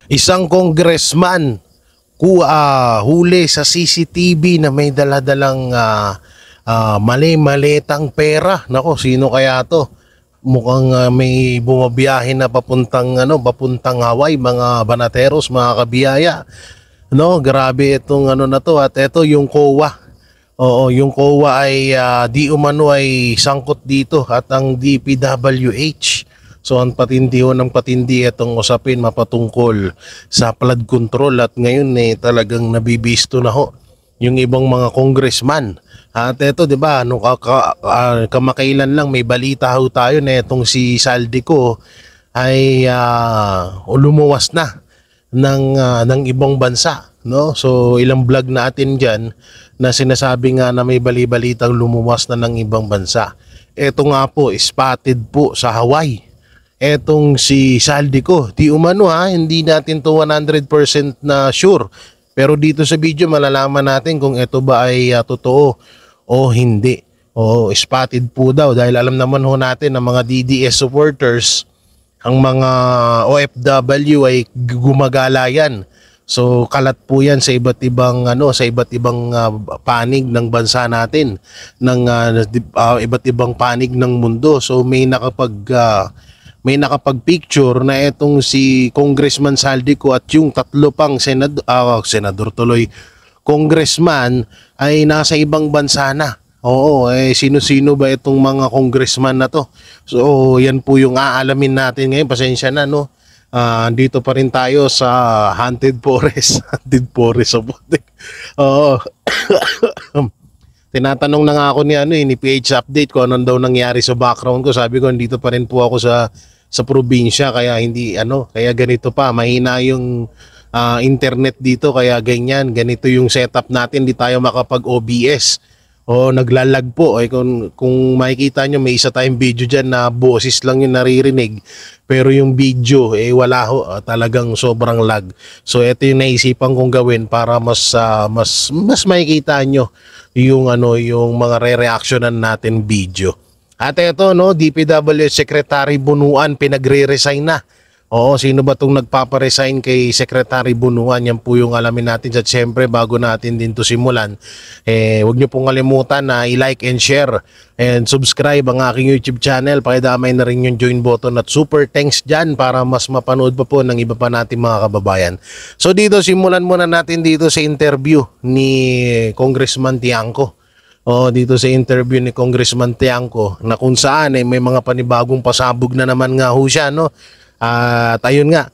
Isang congressman huli sa CCTV na may daladalang mali-malitang pera. Nako, sino kaya to? Mukhang may bumabiyahe na papuntang Hawaii, mga banateros, mga kabiyaya. No, grabe itong na to. At ito yung COA. Oo, yung COA ay di umano ay sangkot dito at ang DPWH. So ang patindi ng patindi itong usapin mapatungkol sa flood control at ngayon talagang nabibisto na ho yung ibang mga congressman. At ito 'di ba kamakailan lang may balita ho tayo na itong si Saldico ay lumuwas na ng ibang bansa, no? So ilang vlog natin diyan na sinasabi nga na may bali-balitang lumuwas na ng ibang bansa. Ito nga po spotted po sa Hawaii. Etong si Saldico, di umano hindi natin to 100% na sure. Pero dito sa video malalaman natin kung ito ba ay totoo o hindi. O spotted po daw dahil alam naman ho natin na mga DDS supporters, ang mga OFW ay gumagala yan. So kalat po yan sa iba't ibang panig ng bansa natin, ng iba't ibang panig ng mundo. So may nakapag-picture na itong si Congressman Saldico at yung tatlo pang senador tuloy, congressman ay nasa ibang bansa na. Oo, sino-sino ba itong mga congressman na to? So yan po yung aalamin natin ngayon. Pasensya na, no? Dito pa rin tayo sa Haunted Forest. Haunted Forest of Botek. Oo. Tinatanong na nga ako ni PH Update kung anong daw nangyari sa background ko. Sabi ko, dito pa rin po ako sa probinsya, kaya kaya ganito pa, mahina yung internet dito, kaya ganito yung setup natin, di tayo makapag-OBS. Naglalag po. Kung makikita nyo, may isa tayong video dyan na boses lang yung naririnig, pero yung video wala ho, talagang sobrang lag. So ito yung naisipan kong gawin para mas makikita nyo yung mga re-reactionan natin video. At ito, DPWH Secretary Bunuan pinagre-resign na. Oo, sino ba itong nagpaparesign kay Secretary Bunuan? Yan po yung alamin natin. At syempre, bago natin din to simulan, huwag nyo pong kalimutan na i-like and share and subscribe ang aking YouTube channel. Pakidamay na rin yung join button at super thanks dyan para mas mapanood pa po ng iba pa natin mga kababayan. So dito, simulan muna natin dito sa interview ni Congressman Tiangco. Dito sa interview ni Congressman Tiangco na kung saan may mga panibagong pasabog na naman nga ho siya, no? At ayun nga,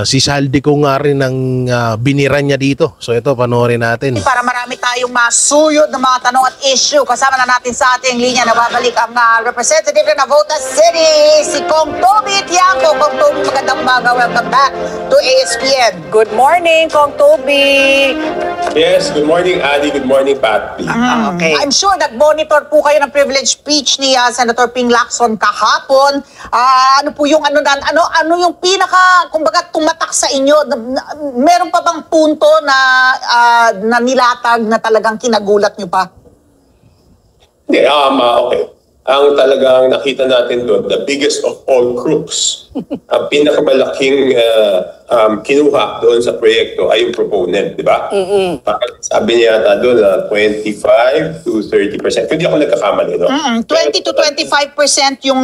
si Saldico nga rin ang biniran niya dito. So ito, panoorin natin. Para marami tayong masuyod na mga tanong at issue, kasama na natin sa ating linya na babalik ang representative na Navotas City, si Kong Toby Tiangco. Kong Toby, magandang umaga. Welcome back to ASPN. Good morning, Kong Toby. Yes, good morning, Ali. Good morning, Pat. Okay. I'm sure nag-monitor po kayo ng privilege speech ni Senator Ping Lacson kahapon. Ano po yung ano yung pinaka kumbaga tumatak sa inyo? Meron pa bang punto na nilatag na talagang kinagulat nyo pa? Hindi, okay. Ang talagang nakita natin doon, the biggest of all crooks, ang pinakamalaking kinuha doon sa proyekto ay yung proponent, di ba? Sabi niya yata doon, 25 to 30%. Hindi ako nagkakamali, no? 20 to 25% yung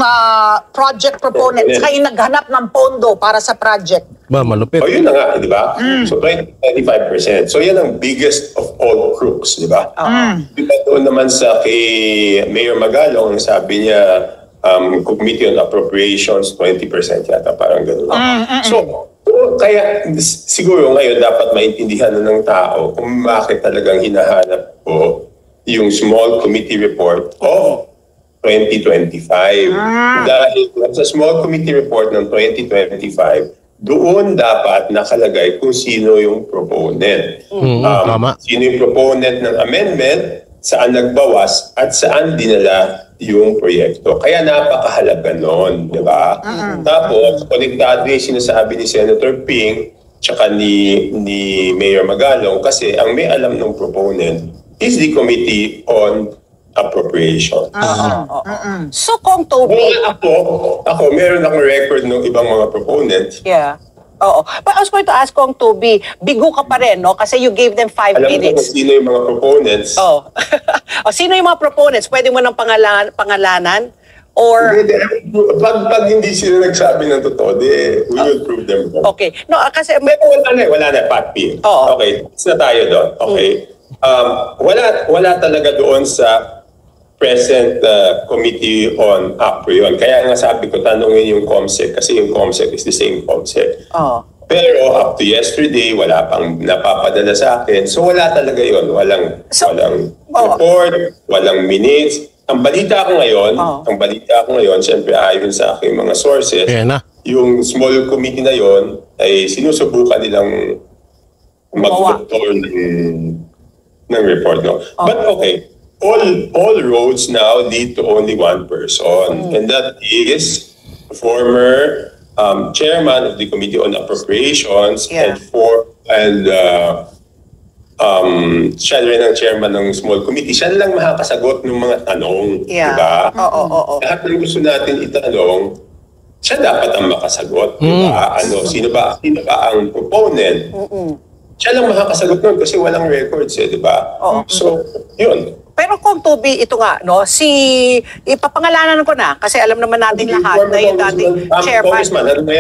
project proponents kayo naghanap ng pondo para sa project. Ba, malupit. Yun na nga, di ba? So 20-25%. So yan ang biggest of all crooks, di ba? Doon naman sa kay Mayor Magalong, sabi niya, Committee on Appropriations, 20% yata, parang gano'n. So, kaya siguro ngayon dapat maintindihan na ng tao kung bakit talagang hinahanap ko yung small committee report of 2025. Dahil sa small committee report ng 2025, doon dapat nakalagay kung sino yung proponent. Sino yung proponent ng amendment, saan nagbawas, at saan dinala yung proyekto. Kaya napakahalaga nun, di ba? Tapos, konektado yung sinasabi ni Senator Ping tsaka ni Mayor Magalong kasi ang may alam ng proponent is the Committee on Appropriation. So, Kong Toby. Ako, meron akong record ng ibang mga proponents. Yeah. Oo. But I was going to ask Kong Toby, bigo ka pa rin, no? Kasi you gave them 5 Alam ko kung minutes. sino yung mga proponents. Oh. O, sino yung mga proponents? Pwede mo ng pangalanan? Or, Hindi, pag hindi sila nagsabi ng totoo, we will prove them wrong. okay. No, kasi, Wala na, Pat P. Oo. Okay, na tayo doon. Okay. Wala talaga doon sa present committee on APRO yun. Kaya nga sabi ko, tanongin yung COMSEC kasi yung COMSEC is the same COMSEC. oh. Pero up to yesterday, wala pang napapadala sa akin. So wala talaga yun. Walang report, walang minutes. Ang balita ko ngayon, siyempre ayon sa aking mga sources, Ayan na. yung small committee na yon ay sinusubukan nilang mag-doctor ng report. No? But okay, all roads now lead to only one person, and that is former chairman of the Committee on Appropriations siya rin ang chairman ng small committee. Siya lang makakasagot ng mga tanong, diba? Oo. Lahat ng gusto natin itanong, siya dapat ang makasagot, diba? Sino ba ang proponent? Siya lang makakasagot nun kasi walang records di ba? So, yun. Pero Kong Toby, ito nga, no, ipapangalanan ko na, kasi alam naman natin lahat na yung dating chairman.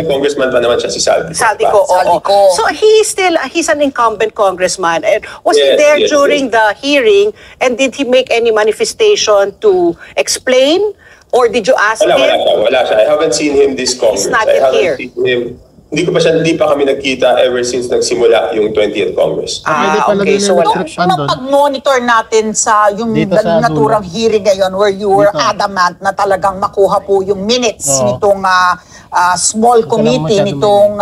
Congressman pa naman siya si Saldico. Saldico, oo. So he's an incumbent congressman. And was he there during the hearing, and did he make any manifestation to explain? Or did you ask him? Wala siya. I haven't seen him this Congress. He's not yet here. Hindi pa kami nagkita ever since nagsimula yung 20th Congress. Okay. So nung pag-monitor natin sa yung naturang hearing ngayon where you were adamant na talagang makuha po yung minutes nitong small committee, nitong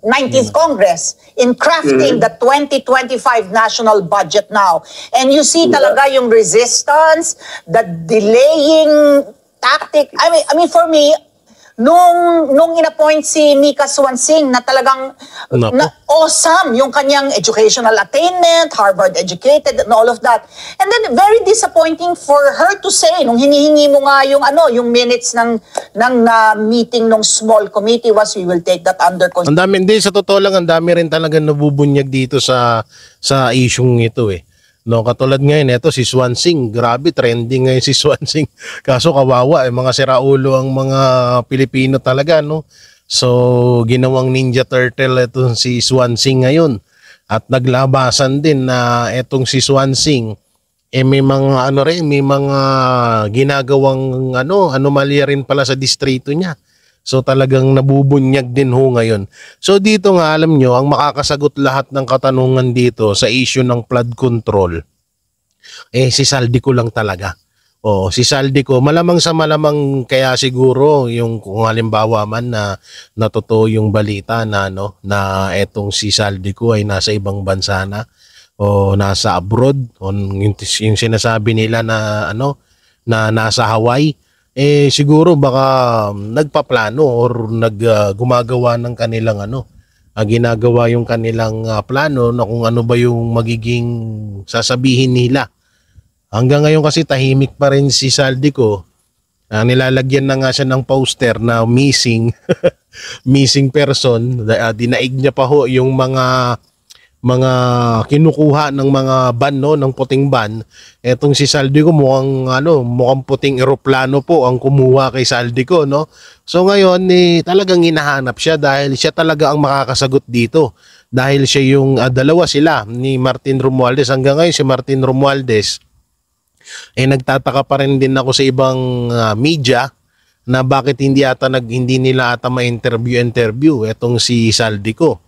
19th Congress in crafting the 2025 national budget now. And you see talaga yung resistance, the delaying tactic. I mean for me, nung inappoint si Mika Swansing na talagang awesome yung kanyang educational attainment, Harvard educated and all of that. And then very disappointing for her to say nung hinihingi mo nga yung minutes ng meeting ng small committee was we will take that under consideration. Sa totoo lang, ang dami rin talaga nabubunyag dito sa isyung ito No, katulad ngayon, ito si Swansing, grabe trending ngayon si Swansing. Kaso kawawa, mga siraulo ang mga Pilipino talaga, no. So, ginawang Ninja Turtle itong si Swansing ngayon. At naglabasan din na itong si Swansing may mga may mga ginagawang anomalya rin pala sa distrito niya. So talagang nabubunyag din ngayon. So dito nga alam nyo, ang makakasagot lahat ng katanungan dito sa issue ng flood control, si Saldico lang talaga. Si Saldico, malamang sa malamang kaya siguro yung kung halimbawa man na totoo yung balita na etong si Saldico ay nasa ibang bansa na o nasa abroad o yung sinasabi nila na nasa Hawaii. Siguro baka nagpaplano or gumagawa ng kanilang ginagawa yung kanilang plano na kung ano ba yung magiging sasabihin nila. Hanggang ngayon kasi tahimik pa rin si Saldico. Nilalagyan na nga siya ng poster na missing missing person. Dinaig niya pa yung mga kinukuha ng mga ban ng puting ban. Etong si Saldico mukhang puting eroplano po ang kumuha kay Saldico, no. So ngayon talagang hinahanap siya dahil siya talaga ang makakasagot dito. Dahil siya yung dalawa sila ni Martin Romualdez. Hanggang ngayon si Martin Romualdez nagtataka pa rin din ako sa ibang media na bakit hindi nila ata ma-interview etong si Saldico.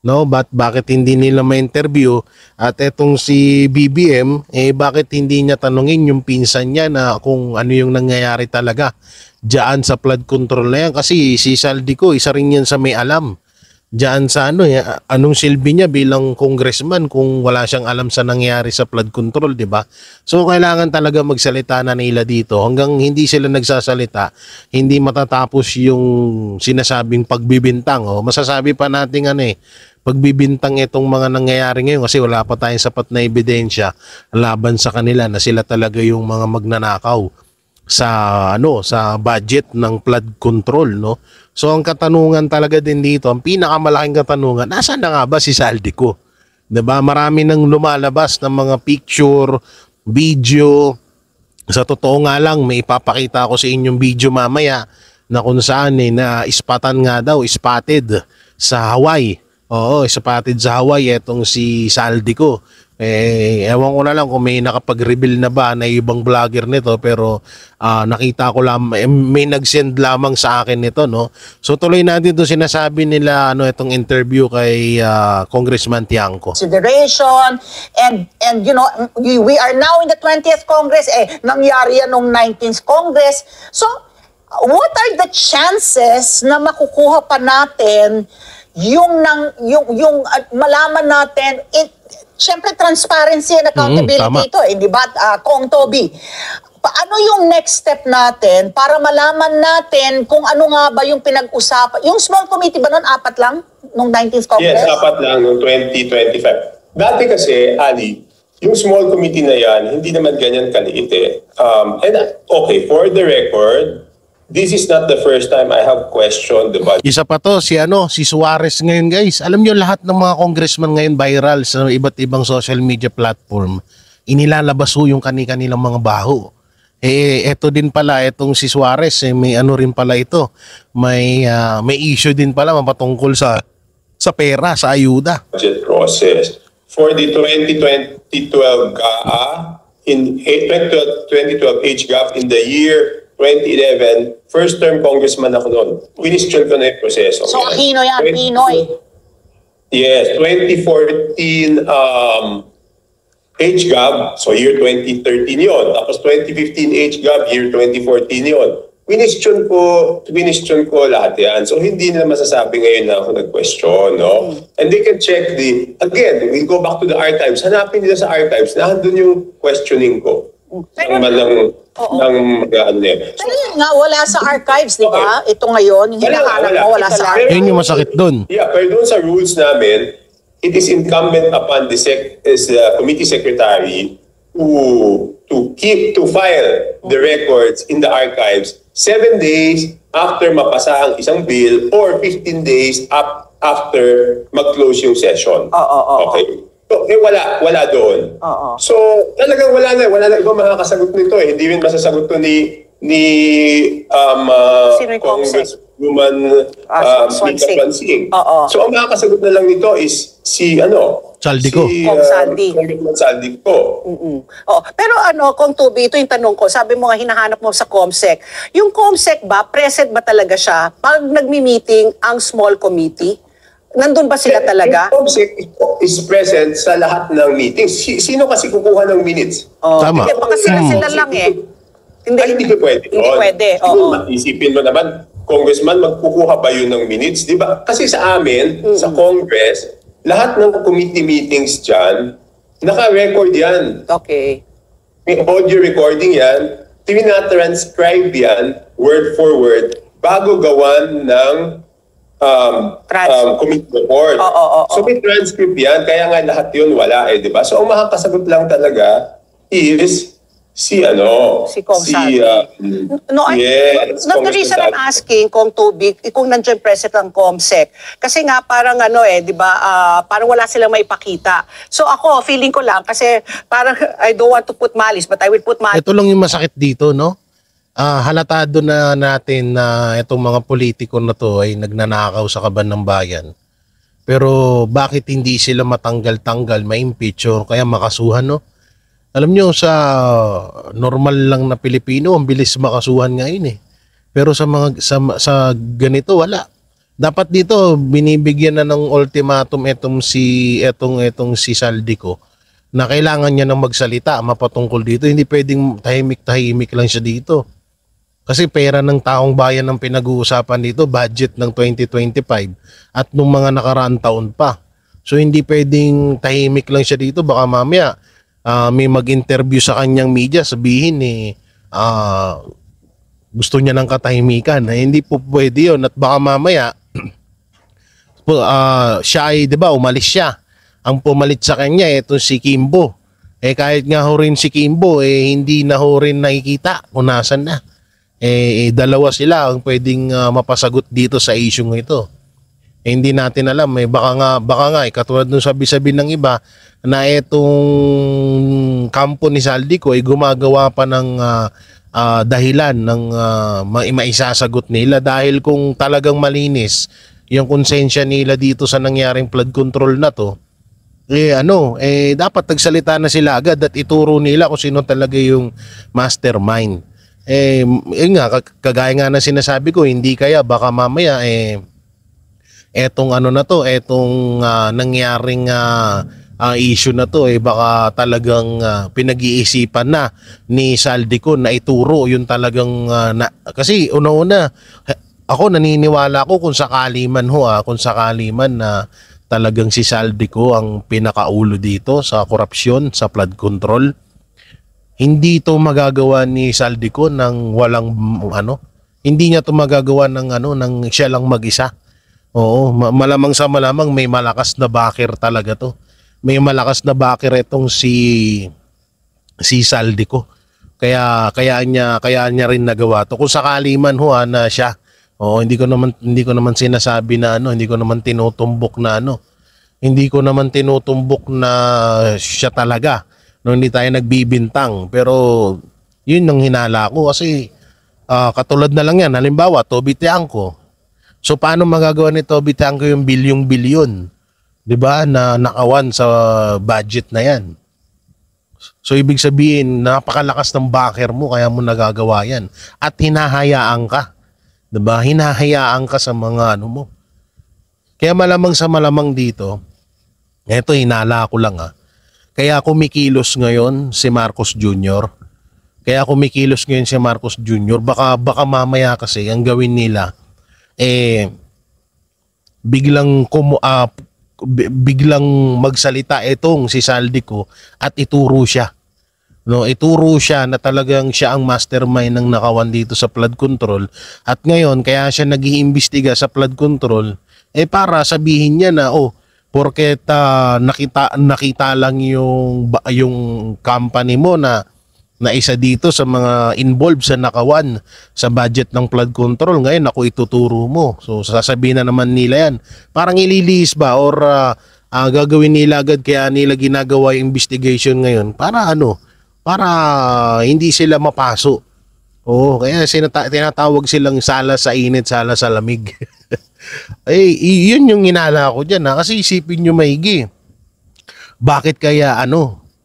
No, bakit hindi nila ma-interview at etong si BBM bakit hindi niya tanungin yung pinsan niya na kung ano yung nangyayari talaga diyan sa flood control na yan, kasi si Saldico isa rin yan sa may alam diyan sa anong silbi niya bilang congressman kung wala siyang alam sa nangyayari sa flood control, di ba? So kailangan talaga magsalita na nila dito. Hanggang hindi sila nagsasalita, hindi matatapos yung sinasabing pagbibintang. Masasabi pa natin pagbibintang itong mga nangyayari ngayon kasi wala pa tayong sapat na ebidensya laban sa kanila na sila talaga yung mga magnanakaw sa sa budget ng flood control, no. So ang katanungan talaga din dito, ang pinakamalaking katanungan, nasaan na nga ba si Saldico? 'Di ba? Marami nang lumalabas ng mga picture, video. Sa totoo nga lang, may ipapakita ako sa inyong video mamaya na kung saan na ispatan nga daw, spotted sa Hawaii. Oo, spotted sa Hawaii etong si Saldico. Ewan ko na lang kung may nakapag-reveal na ba na ibang vlogger nito, pero nakita ko lang, may nag-send lamang sa akin nito, no? So tuloy natin ito sinasabi nila itong interview kay Congressman Tiangco. Consideration and you know, we are now in the 20th Congress, nangyari yan nung 19th Congress. So what are the chances na makukuha pa natin yung malaman natin Siyempre, transparency and accountability ito, di ba, Kong Toby? Paano yung next step natin para malaman natin kung ano nga ba yung pinag-usapan? Yung small committee ba nun, 4 lang? Nung 19th Congress? Yes, 4 lang nung 2025. Dati kasi, Ali, yung small committee na yan, hindi naman ganyan kaliit eh. Okay, for the record, this is not the first time I have questioned the budget. Isa pa to, si Suarez ngayon, guys. Alam nyo, lahat ng mga congressman ngayon viral sa iba't ibang social media platform, inilalabas ho yung kanilang mga baho. Eto din pala, etong si Suarez, may rin pala ito. May issue din pala mapatungkol sa pera, sa ayuda. Budget process. For the 2012 GAA, in 2012 age gap in the year 2011, first term congressman ako noon. Question ko na yung proseso. So, Aquino yan, Pinoy. Yes, 2014 age gap, so year 2013 yon. Tapos 2015 age gap, year 2014 yon. Question ko lahat yan. So, hindi nila masasabi ngayon na ako nag-question, no? And they can check again, we go back to the archives. Hanapin nila sa archives, nandun yung questioning ko. Pero yun nga, wala sa archives, di ba? Ito ngayon, yung hinahanap mo, wala sa archives. Yun yung masakit dun. Yeah, pero dun sa rules namin, it is incumbent upon the committee secretary to file the records in the archives 7 days after mapasa ang isang bill or 15 days after mag-close yung session. Okay. So, wala doon. So, talagang wala na ibang makakasagot nito eh. Hindi rin masasagot to ni Congresswoman Swansing. So, ang makakasagot na lang nito is si Saldico. Congressman Saldico. Pero Kong Tubi, ito yung tanong ko. Sabi mo nga, hinahanap mo sa COMSEC. Yung COMSEC ba, present ba talaga siya pag nagmi-meeting ang small committee? Nandun ba sila talaga? Yung COMSEC is present sa lahat ng meetings. Sino kasi kukuha ng minutes? Tama. Hindi, baka sila lang eh. Hindi pwede. Hindi pwede. Isipin mo naman, Congressman, magkukuha ba yun ng minutes? Di ba? Kasi sa amin, sa Congress, lahat ng committee meetings dyan, naka-record yan. Okay. May audio recording yan. Tina-transcribe yan, word for word, bago gawan ng committee report. So may transcript yan, kaya nga lahat yun wala di ba? So ang makakasagot lang talaga is si Kong Saldi. The reason I'm asking, Kong Tubi, kung nandiyan present ang COMSEC, kasi nga parang di ba, parang wala silang maipakita. So ako, feeling ko lang, kasi parang I don't want to put malice, but I will put malice. Ito lang yung masakit dito, no? Halatado na natin na itong mga politiko na to ay nagnanakaw sa kaban ng bayan. Pero bakit hindi sila matanggal-tanggal, ma-impeach o kaya makasuhan, no? Alam nyo, sa normal lang na Pilipino, ang bilis makasuhan ngayon eh. Pero sa ganito, wala. Dapat dito, binibigyan na ng ultimatum etong si Saldico na kailangan niya nang magsalita, mapatungkol dito. Hindi pwedeng tahimik-tahimik lang siya dito. Kasi pera ng taong bayan ang pinag-uusapan dito, budget ng 2025 at nung mga nakaraang taon pa. So hindi pwedeng tahimik lang siya dito, baka mamaya may mag-interview sa kanyang media, sabihin gusto niya ng katahimikan. Hindi po pwede yun at baka mamaya siya ay, di ba, umalis siya. Ang pumalit sa kanya, ito si Kimbo. Kahit nga ho rin si Kimbo, hindi na ho rin nakikita kung nasan na. Dalawa sila ang pwedeng mapasagot dito sa issue ito. Hindi natin alam, baka nga katulad nung sabi-sabi ng iba na itong kampo ni Saldico ay gumagawa pa ng dahilan ng maisasagot nila, dahil kung talagang malinis yung konsensya nila dito sa nangyaring flood control na to, dapat nagsalita na sila agad at ituro nila kung sino talaga yung mastermind. Yun nga, kagaya nga na sinasabi ko, hindi kaya baka mamaya etong etong nangyaring issue na to baka talagang pinag-iisipan na ni Saldico na ituro yung talagang kasi una-una ako naniniwala ko kung sakali man na talagang si Saldico ang pinakaulo dito sa korupsyon, sa flood control. Hindi to magagawa ni Saldico ng walang hindi niya to magagawa ng siya lang mag-isa. Oo, malamang sa malamang may malakas na backer talaga to. May malakas na backer itong si Saldico. Kaya niya rin nagawa to. Kung sakali man na siya. Oo, hindi ko naman sinasabi na hindi ko naman tinutumbok na Hindi ko naman tinutumbok na siya talaga. No, hindi tayo nagbibintang. Pero yun ang hinala ko kasi katulad na lang yan. Halimbawa, Toby Tiangco. So paano magagawa ni Toby Tiangco yung bilyong-bilyon, 'di ba, na nakawan sa budget na 'yan? So ibig sabihin, napakalakas ng backer mo kaya mo nagagawa 'yan. At hinahayaan ka, 'di ba? Hinahayaan ka sa mga mo. Kaya malamang sa malamang dito, eto hinala ko lang Kaya kumikilos ngayon si Marcos Jr. Baka mamaya kasi ang gawin nila biglang magsalita itong si Saldico at ituro siya. No, ituro siya na talagang siya ang mastermind ng nakawan dito sa flood control, at ngayon kaya siya nag-iimbestiga sa flood control para sabihin niya na porket nakita lang yung company mo na isa dito sa mga involved sa nakawan sa budget ng flood control, ngayon ako ituturo mo. So sasabihin na naman nila yan. Parang ililihis ba or gagawin nila agad, kaya nila ginagawa yung investigation ngayon para para hindi sila mapaso. Kaya tinatawag silang sala sa init, sala sa lamig. Yun yung inala ko dyan kasi isipin nyo maigi. Bakit kaya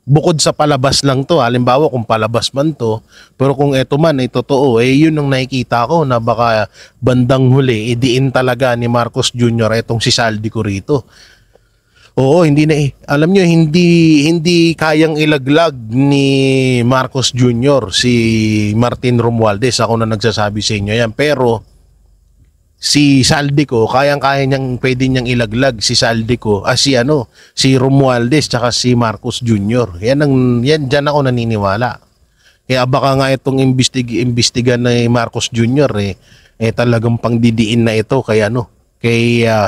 bukod sa palabas lang to, halimbawa kung palabas man to, pero kung eto man ay totoo, yun ang nakikita ko na baka bandang huli, idiin talaga ni Marcos Jr. etong si Saldico rito. Oo, alam nyo, hindi kayang ilaglag ni Marcos Jr. si Martin Romualdez. Ako na nagsasabi sa inyo yan, pero si Saldico, pwede niyang ilaglag si Saldico, si Romualdez tsaka si Marcos Jr. Yan dyan ako naniniwala. Kaya baka nga itong imbestigan ni Marcos Jr. Talagang pangdidiin na ito kay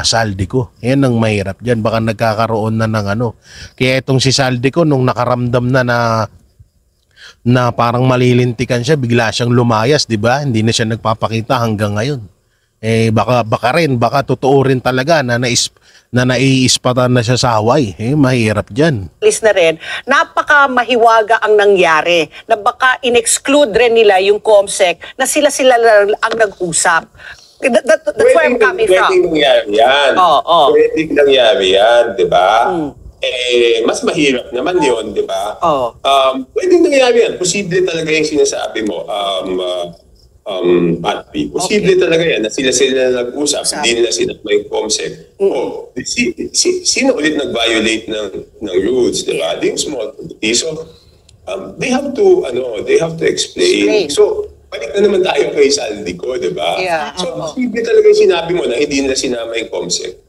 Saldico. Yan ang mahirap dyan. Baka nagkakaroon na ng Kaya itong si Saldico nung nakaramdam na parang malilintikan siya, bigla siyang lumayas, di ba? Hindi na siya nagpapakita hanggang ngayon. Baka totoo rin talaga na naiispatan na siya sa Hawaii. Mahirap dyan. List na rin, napaka mahiwaga ang nangyari na baka in-exclude rin nila yung COMSEC na sila ang nag-usap. That's where I'm coming from. Pwedeng nangyari yan. Pwedeng nangyari yan, di ba? Mas mahirap naman yun, di ba? Pwedeng nangyari yan. Posible talaga yung sinasabi mo. Patpi. Posible talaga yan na sila nag-usap, hindi nila sinakma yung COMSEC. Sino ulit nag-violate ng rules, di ba? Yung small communities. So, they have to explain. So, balik na naman tayo kay Saldico, di ba? Yeah. So, posible talaga yung sinabi mo na hindi nila sinama yung COMSEC.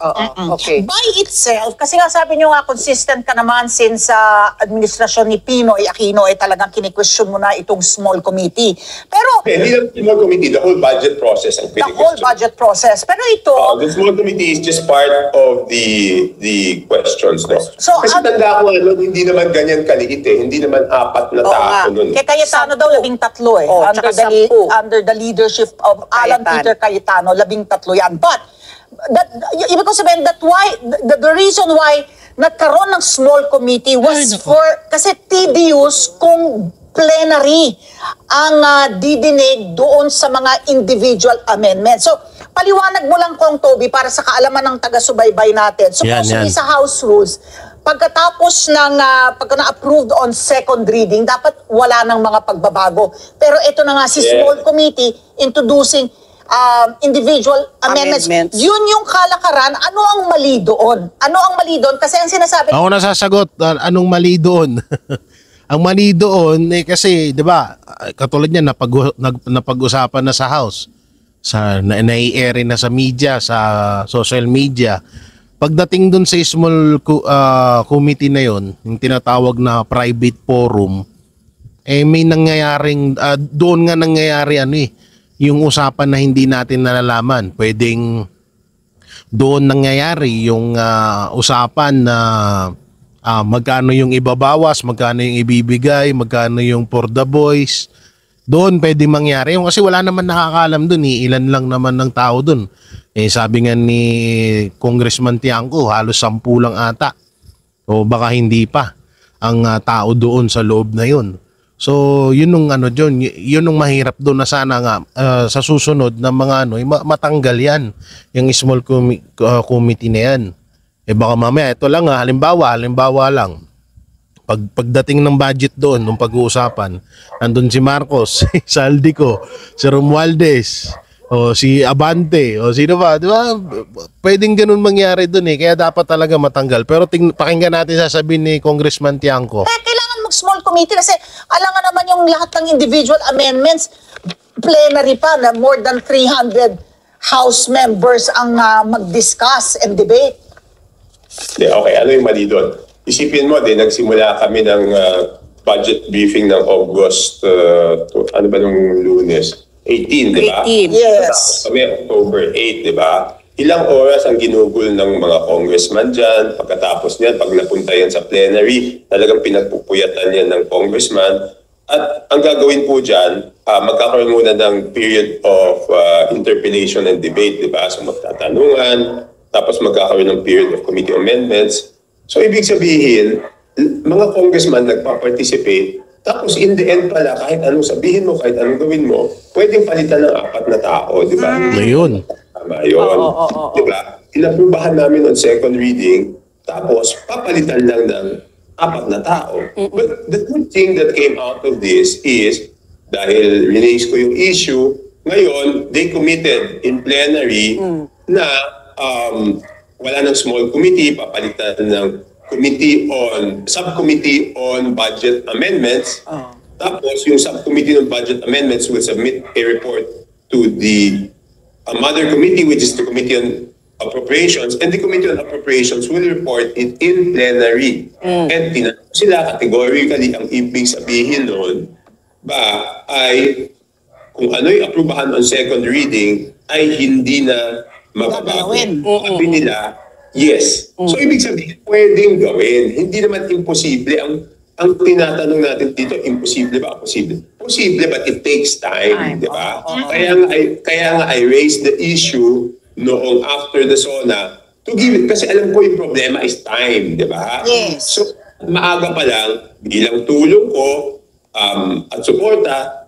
Okay. By itself, kasi nga sabi nyo nga, consistent ka naman since administrasyon ni Pinoy Aquino talagang kini-question mo na itong small committee. Pero, Hindi lang small committee, the whole budget process ang the whole budget process. Pero ito, the small committee is just part of the questions, no? So, Kasi tanda ko, hindi naman ganyan kaliit Hindi naman 4 na tao nun. Kaya Cayetano daw, 13 tsaka under the under the leadership of Alan Cayetano. Peter Cayetano, 13 yan. But, ibig ko sabihin, the reason why nagkaroon ng small committee was kasi tedious kung plenary ang didinig doon sa mga individual amendments. So, paliwanag mo lang Kong Toby para sa kaalaman ng taga-subaybay natin. Supposedly Yan. sa House Rules, pagkatapos ng pagka na-approved on second reading, dapat wala ng mga pagbabago. Pero ito na nga si small committee introducing individual amendments. Yun yung kalakaran. Ano ang mali doon? Ano ang mali doon? Kasi ang sinasabi... Ako nasasagot, anong mali doon? Ang mali doon, kasi, di ba, katulad niyan, napag-usapan na sa House, nai-air na sa media, sa social media. Pagdating doon sa small committee na yon, yung tinatawag na private forum, may nangyayaring, doon nga nangyayari yung usapan na hindi natin nalalaman. Pwedeng doon nangyayari yung usapan na magkano yung ibabawas, magkano yung ibibigay, magkano yung for the boys. Doon pwede mangyari. Kasi wala naman nakakaalam doon. Ilan lang naman ng tao doon. Sabi nga ni Congressman Tiangco, halos 10 lang ata. O baka hindi pa ang tao doon sa loob na yun. So, yun nung yun nung mahirap doon na sana nga sa susunod na mga matanggal yan. Yung small committee na yan. Baka mamaya, ito lang halimbawa lang. Pagdating ng budget doon, nung pag-uusapan, nandun si Marcos, si Saldico, si Romualdez, o si Abante, o sino ba? Di ba? Pwedeng ganun mangyari doon kaya dapat talaga matanggal. Pero pakinggan natin sasabihin ni Congressman Tiangco. Kailangan mag-small committee kasi alam nga naman yung lahat ng individual amendments, plenary pa na more than 300 House members ang mag-discuss and debate. Okay, ano yung mali doon? Isipin mo, nagsimula kami ng budget briefing ng August, ano ba nung Lunes? 18, di ba? 18. Yes. Kami October 8, di ba? Ilang oras ang ginugol ng mga congressman dyan. Pagkatapos niyan, pag napunta yan sa plenary, talagang pinagpupuyatan yan ng congressman. At ang gagawin po dyan, magkakaroon muna ng period of interpellation and debate, di ba? So magtatanungan, tapos magkakaroon ng period of committee amendments. So ibig sabihin, mga congressman nagpa-participate, tapos in the end pala, kahit anong sabihin mo, kahit anong gawin mo, pwedeng palitan ng 4 na tao, di ba? Ayun. Tama yun. Di ba? Inaprubahan namin on second reading, tapos papalitan lang ng 4 na tao. But the good thing that came out of this is, dahil release ko yung issue, ngayon, they committed in plenary na wala ng small committee, papalitan ng subcommittee on budget amendments. Tapos yung subcommittee on budget amendments will submit a report to the mother committee, which is the Committee on Appropriations, and the Committee on Appropriations will report it in plenary. And tinanong sila categorically, ang ibig sabihin nun ba ay kung ano yung aprubahan on second reading ay hindi na mababago. Sabi nila, yes. So ibig sabihin, pwedeng gawin. Hindi naman imposible. Ang tinatanong natin dito, imposible ba? Posible. Posible, but it takes time, di ba? Kaya nga I raised the issue noong after the SONA to give it. Kasi alam ko yung problema is time, di ba? Yes. So maaga pa lang, bilang tulong ko at suporta,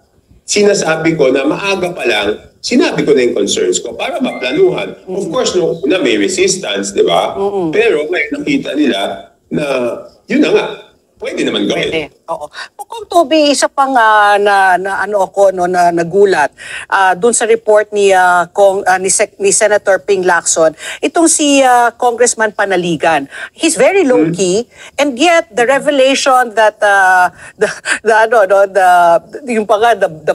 sinasabi ko na maaga pa lang, sinabi ko na yung concerns ko para maplanuhan. Of course, noong una may resistance, di ba? Pero ngayon nakita nila na yun na nga, pwede naman gawin. Pwede. Oo. Kung Toby, isa pang nagulat dun sa report ni Senator Ping Lacson, itong si Congressman Panaligan. He's very low key, and yet the revelation that the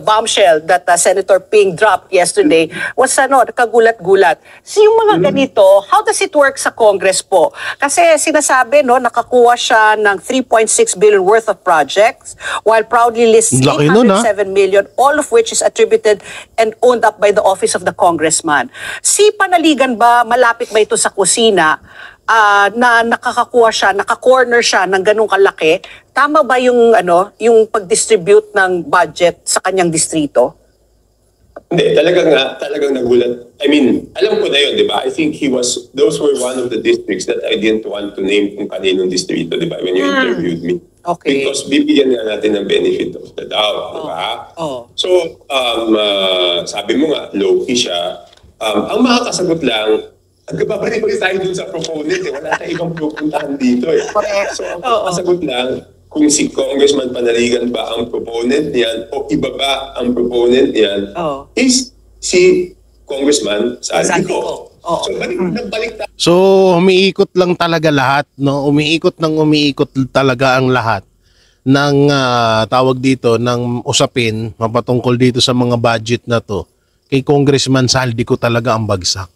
bombshell that Senator Ping dropped yesterday was kagulat-gulat. So yung mga ganito, how does it work sa Congress po? Kasi sinasabi nakakuha siya ng 3.6 billion worth of projects while proudly lists Laki nun, 807 million, all of which is attributed and owned up by the office of the congressman. Si Panaligan ba, malapit ba ito sa kusina na nakakakuha siya, naka-corner siya ng ganung kalaki? Tama ba yung yung pag-distribute ng budget sa kanyang distrito? Hindi, talagang nagulat. I mean, alam ko na yun, di ba? I think those were one of the districts that I didn't want to name kung kaninong distrito, di ba? When you interviewed me. Okay. Because bibigyan nga natin ng benefit of the doubt, di ba? So, sabi mo nga, low-key siya. Ang makakasagot lang, babalik tayo dun sa proponent, wala tayong ibang pupuntahan dito. So, ang makakasagot lang, kung si Congressman Panaligan ba ang proponent niyan o iba ba ang proponent niyan is si Congressman Saldico. So, balik tayo. So, umiikot lang talaga lahat, no? Umiikot talaga ang lahat ng tawag dito ng usapin mapatungkol dito sa mga budget na to. Kay Congressman Saldico talaga ang bagsak.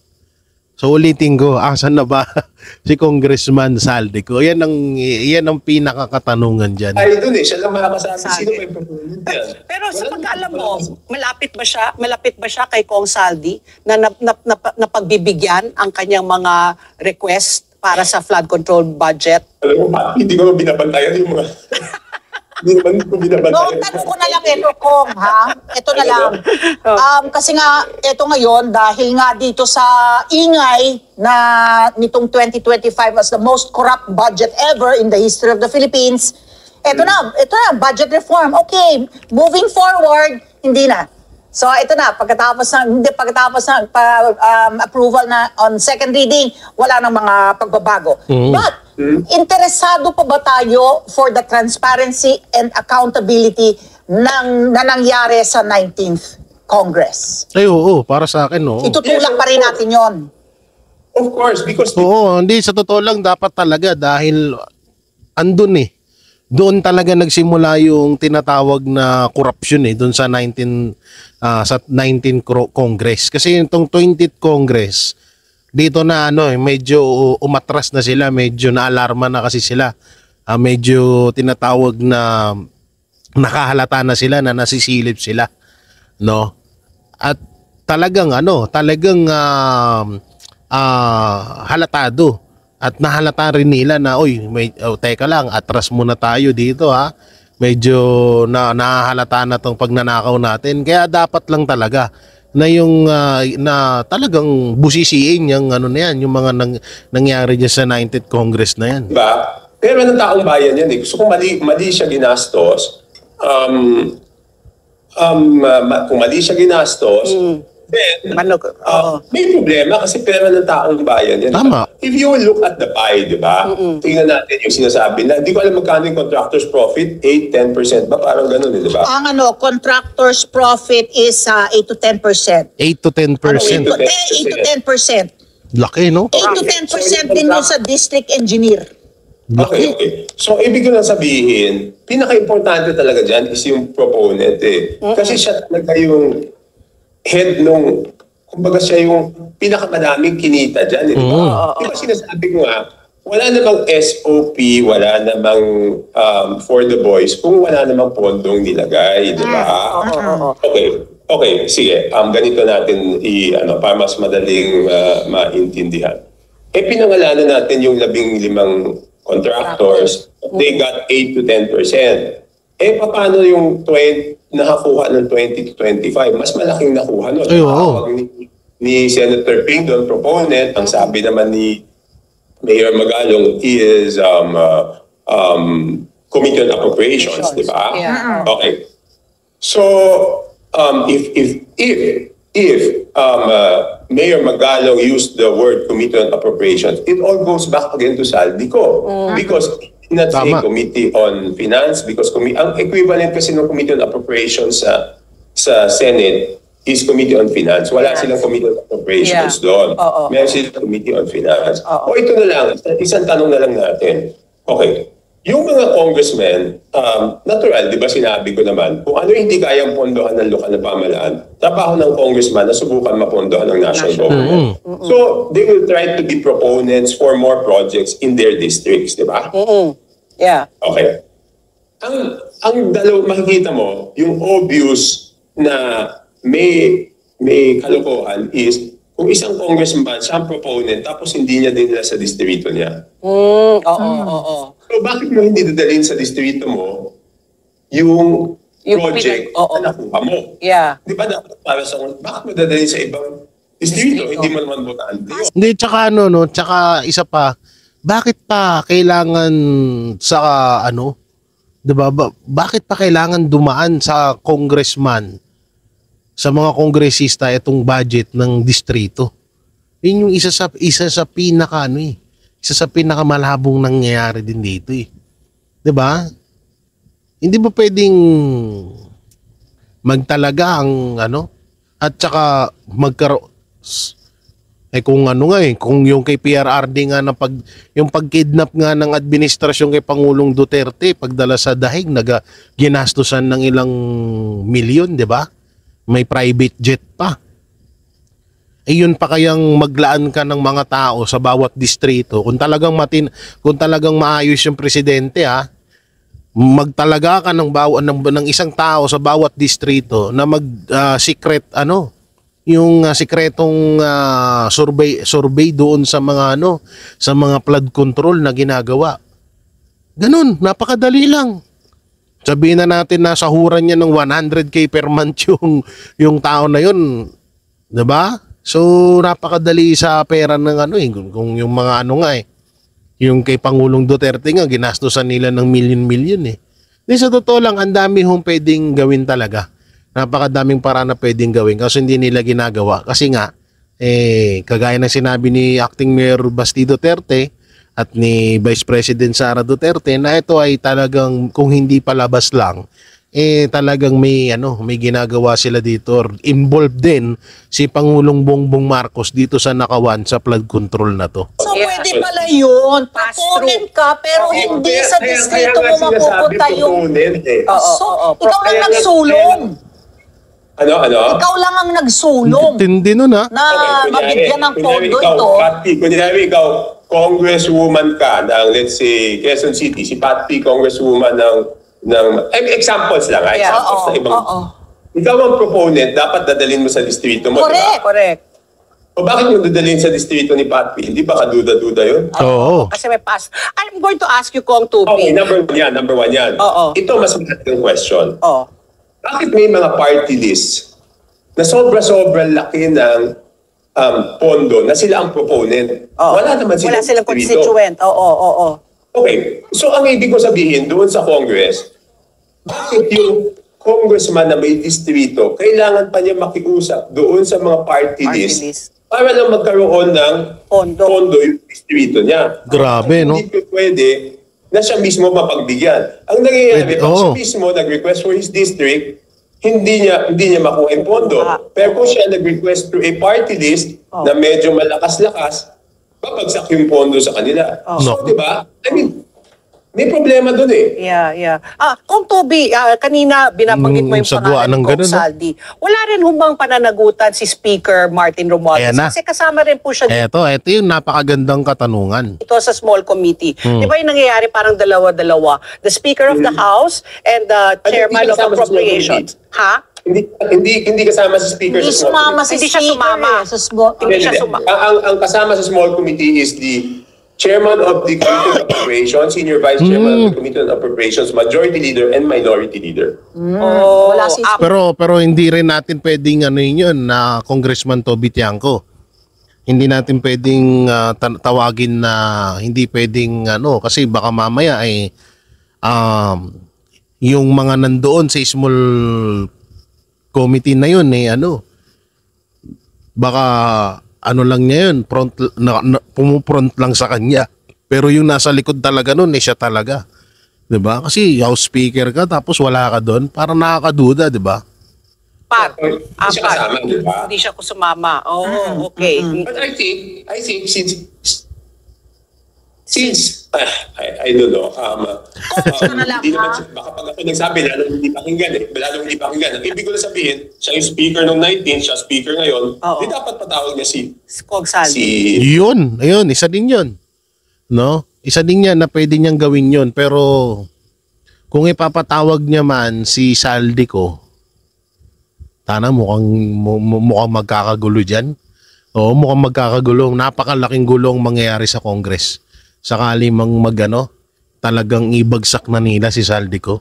So ulitin ko, asan na ba si Congressman Saldico? Yan ang pinakakatanungan diyan. Ay, doon siya lang makakasabi sino may proponent yan. Pero sa pag-alam mo, malapit ba siya kay Kong Saldi na napagbibigyan ang kanyang mga request para sa flood control budget? Alam mo, hindi ko binabantayan yung mga... Hindi naman ko binabantayan. Tanong ko na lang ito, Kong, ha? Ito na lang. Kasi nga, ito ngayon, dahil nga dito sa ingay na nitong 2025 as the most corrupt budget ever in the history of the Philippines, ito na, budget reform. Okay, moving forward, hindi na. So ito na, pagkatapos ng approval na on second reading, wala nang mga pagbabago. But, interesado pa ba tayo for the transparency and accountability na nangyari sa 19th Congress? Ay, oo, para sa akin, oo. Itutulak pa rin natin yon. Of course, because... Oo, hindi, sa totoo lang dapat talaga dahil andun doon talaga nagsimula yung tinatawag na corruption doon sa 19th Congress. Kasi itong 20th Congress, dito na medyo umatras na sila, medyo naalarma na kasi sila. Medyo tinatawag na nakahalata na sila na nasisilip sila, no? At talagang halatado. At nahalata rin nila na, teka lang, atras muna tayo dito ha. Medyo nahalata na tong pagnanakaw natin. Kaya dapat lang talaga na yung na talagang busisiin yung na yan, yung mga nangyari dyan sa 19th Congress na yan. Diba? Pero ng taong bayan yan So kung mali siya ginastos, kung mali siya ginastos, then, may problema kasi pera ng taong bayan yan. Tama. If you will look at the pie, di ba? Tingnan natin yung sinasabi na, di ko alam magkano yung contractor's profit, 8-10% ba? Parang ganun, di ba? Ang contractor's profit is 8 to 10%. 8 to 10%. 8 to 10%. Laki, no? 8 to 10% din yung sa district engineer. Okay. So, ibig ko lang sabihin, pinaka-importante talaga dyan is yung proponent Kasi siya talaga yung head nung, kumbaga siya yung pinakamadaming kinita dyan. Di ba? Di ba sinasabi ko nga, wala namang SOP, wala namang for the boys, kung wala namang pondong nilagay. Di ba? Okay, sige. Ganito natin para mas madaling maintindihan. Pinangalanan natin yung 15 contractors. They got 8 to 10%. Paano yung nakakuha ng 20 to 25? Mas malaking nakuha nun. Ni Senator Ping doon, proponent, ang sabi naman ni Mayor Magalong is Committee on Appropriations, di ba? Yeah. Okay. So, if Mayor Magalong used the word Committee on Appropriations, it all goes back again to Saldico. Because not a Committee on Finance, because ang equivalent kasi ng Committee on Appropriations sa Senate is Committee on Finance. Wala silang Committee on Appropriations doon. Meron silang Committee on Finance. Ito na lang, isang tanong na lang natin. Okay, yung mga congressmen, natural, di ba sinabi ko naman, kung ano hindi kayang pondohan ng lokal na pamahalaan, trabaho ng congressman na subukan mapondohan ng national government. So, they will try to be proponents for more projects in their districts, di ba? Yeah. Okay. Ang makikita mo, yung obvious na may kalokohan is kung isang congressman, siya ang proponent, tapos hindi niya din nila sa distrito niya. So bakit mo hindi dadalhin sa distrito mo yung Yung project oo. na nakuha mo. Yeah. Di ba dapat para sa bakit mo dadalhin sa ibang distrito? Hindi mo naman botante yun. Hindi, tsaka ano, no, tsaka isa pa, bakit pa kailangan sa ano, 'di ba? Bakit pa kailangan dumaan sa congressman, sa mga kongresista itong budget ng distrito? Yun yung isa sa pinaka ano isa sa pinakamalabong nangyayari din dito 'Di ba? Hindi ba pwedeng magtalaga ang ano at saka kung ano nga kung yung kay PRRD nga na yung pagkidnap nga ng administrasyon kay Pangulong Duterte pagdala sa dahig ginastusan ng ilang milyon, 'di ba? May private jet pa. Yun pa kayang maglaan ka ng mga tao sa bawat distrito kung talagang maayos yung presidente magtalaga ka ng isang tao sa bawat distrito na secret yung sikretong survey doon sa mga sa mga flood control na ginagawa. Ganun, napakadali lang. Sabihin na natin na sahuran niya ng 100K per month yung tao na yun, 'di ba? So napakadali sa pera ng kung yung mga yung kay Pangulong Duterte nga ginastusan nila ng milyon-milyon Sa totoo lang ang dami pwedeng gawin talaga. Napakadaming paraan na pwedeng gawin kasi hindi nila ginagawa. Kasi nga, kagaya ng sinabi ni Acting Mayor Basti Duterte at ni Vice President Sara Duterte na ito ay talagang kung hindi palabas lang, talagang may ginagawa sila dito or involved din si Pangulong Bongbong Marcos dito sa nakawan sa flood control na to. So pwede pala yun. Proponent ka pero hindi sa distrito mo mapupunta yung... So, ikaw lang nagsulong. Ano? Ikaw lang ang nagsulong Tindi nun na mabigyan ng pondo ito. Kunyari ikaw, congresswoman ka ng, let's say, Quezon City, si Patty, congresswoman ng examples lang, examples na ibang. Ikaw ang proponent, dapat dadalhin mo sa distrito mo. Correct. O bakit mo dadalhin sa distrito ni Patty? Hindi ba kaduda-duda yun? Oo. Kasi may pass. I'm going to ask you, Kong Tubi. Okay, number one yan. Oo. Ito mas magandang question. Oh. Bakit may mga party list na sobra-sobra laki ng pondo na sila ang proponent? Wala naman Wala silang distrito. constituent. Oo. Okay, so ang ibig ko sabihin doon sa Congress, bakit yung congressman na may distrito, kailangan pa niya makiusap doon sa mga party list para lang magkaroon ng pondo yung distrito niya. Grabe, no? Hindi pwede na siya mismo mapagbigyan. Ang nangyayari, pag siya mismo nag-request for his district, hindi niya makuha yung pondo. Pero kung siya nag-request through a party list na medyo malakas-lakas, babagsak yung pondo sa kanila. So, di ba? I mean, may problema doon Yeah. Kung Tubi, kanina binabanggit mo yung pangalan ko, Saldi. Wala rin humang pananagutan si Speaker Martin Romualdez. Kasi kasama rin po siya dito. Ito yung napakagandang katanungan. Ito sa small committee. Di ba yung nangyayari parang dalawa-dalawa? The Speaker of the House and the Chairman of Appropriations. Ha? Hindi kasama sa Speaker sa small committee. Hindi siya sumama. Ang kasama sa small committee is the Chairman of the Committee on Appropriations, Senior Vice Chairman of the Committee on Appropriations, Majority Leader, and Minority Leader. Wala si pero hindi rin natin pwedeng yun na Congressman Toby Tiangco. Hindi natin pwedeng tawagin na hindi pwedeng kasi baka mamaya yung mga nandoon sa small committee na yun baka lang niya yun, pumupront lang sa kanya. Pero yung nasa likod talaga nun, siya talaga. 'Di ba? Kasi House Speaker ka tapos wala ka doon, parang nakakaduda, 'di ba? Hindi siya kasama, di ba? Hindi siya sumama. Okay. But I think since I don't know, hindi naman, baka pag ako nagsabi, lalong hindi pakinggan. Ang ibig ko na sabihin, siya yung speaker nung 19, siya speaker ngayon, di dapat patawag niya si Saldi. Ayun, isa din yun. No? Isa din yan na pwede niyang gawin yun. Pero kung ipapatawag niya man si Saldi ko, tana mukhang magkakagulo dyan. Oo, mukhang magkakagulo. Napakalaking gulong mangyayari sa Congress. Sakali talagang ibagsak na nila si Saldi ko.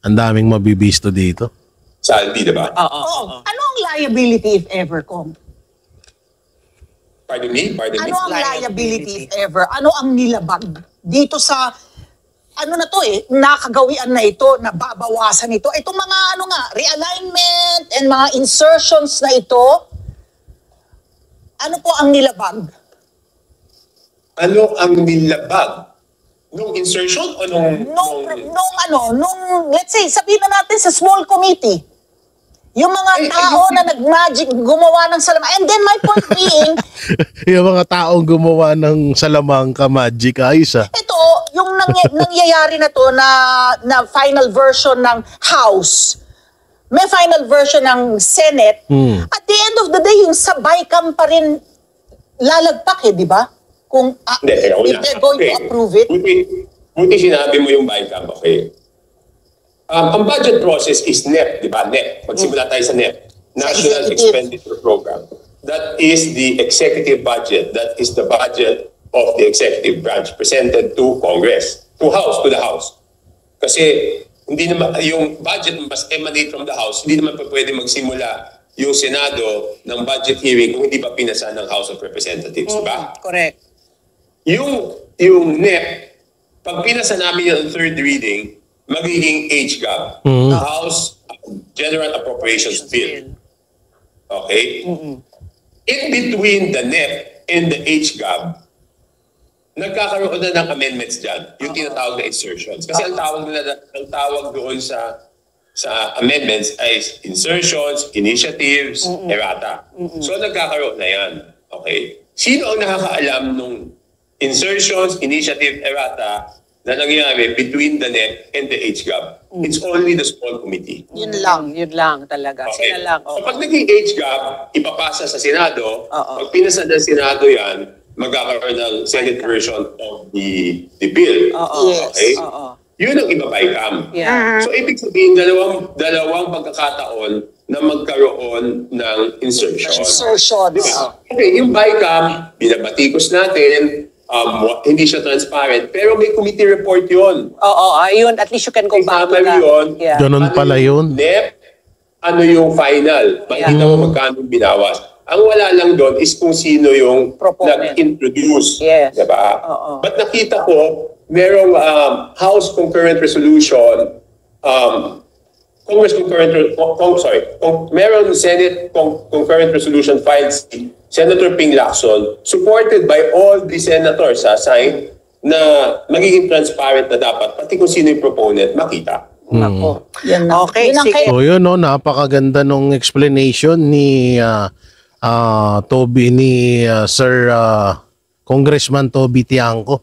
Ang daming mabibisto dito. Saldi, di ba? Oo. Ano ang liability if ever, Kong? Pardon me? Ano ang liability if ever? Ano ang nilabag dito sa ano na to nakagawian na ito, nababawasan ito. Itong mga realignment and mga insertions na ito, ano po ang nilabag? Ano ang nilabag? Nung insertion o Nung let's say, sabihin na natin sa small committee, yung mga tao na nag-magic, gumawa ng salaman. And then my point being, Yung mga taong gumawa ng Salamangka Magic, ayos ah. ito, yung nangyayari na to na final version ng House, may final version ng Senate, at the end of the day, yung sa BICAM pa rin lalagpak di ba? Kung if they're going to approve it. Buti sinabi mo yung BICAM, okay. Ang budget process is NEP, di ba? NEP. Magsimula tayo sa NEP. National Expenditure Program. That is the executive budget. That is the budget of the executive branch presented to Congress, to the House. Kasi hindi naman, yung budget must emanate from the House. Hindi naman pwede magsimula yung Senado ng budget hearing kung hindi pa pinasa ng House of Representatives, di ba? Correct. Yung NEP, pag pinasa namin yung third reading, magiging HGAB, House General Appropriations Bill. Okay? In between the NEP and the HGAB, nagkakaroon na ng amendments dyan, yung tinatawag na insertions. Kasi ang tawag doon sa amendments ay insertions, initiatives, errata. So nagkakaroon na yan. Okay? Sino ang nakakaalam nung insertions, initiative, errata na nangyayari between the NEP and the HGAB? It's only the small committee. Yun lang talaga. Okay. Sila lang. So pag naging HGAB, ipapasa sa Senado. Pag pinasa ng Senado yan, magkakaroon ng Senate version of the bill. Okay? Yun ang iba-BICAM. Yeah. So ibig sabihin, dalawang pagkakataon na magkaroon ng insertion. Diba? Okay, yung BICAM, binabatikos natin, hindi siya transparent, pero may committee report yun. Ayun, at least you can go back to that. Yun, Yeah. Ganun pala yun. NEP, ano yung final? Makikita mo magkano binawas. Ang wala lang doon is kung sino yung Proponent. nag-introduce. Yes. Diba? But nakita ko, merong House Concurrent Resolution, Congress Concurrent, meron Senate Concurrent Resolution filed si Senator Ping Lacson, supported by all the senators, signed, na magiging transparent na dapat, pati kung sino yung proponent, makita. Ako. Okay, Yun ang sige. So yun, no, napakaganda nung explanation ni Sir Congressman Toby Tiangco.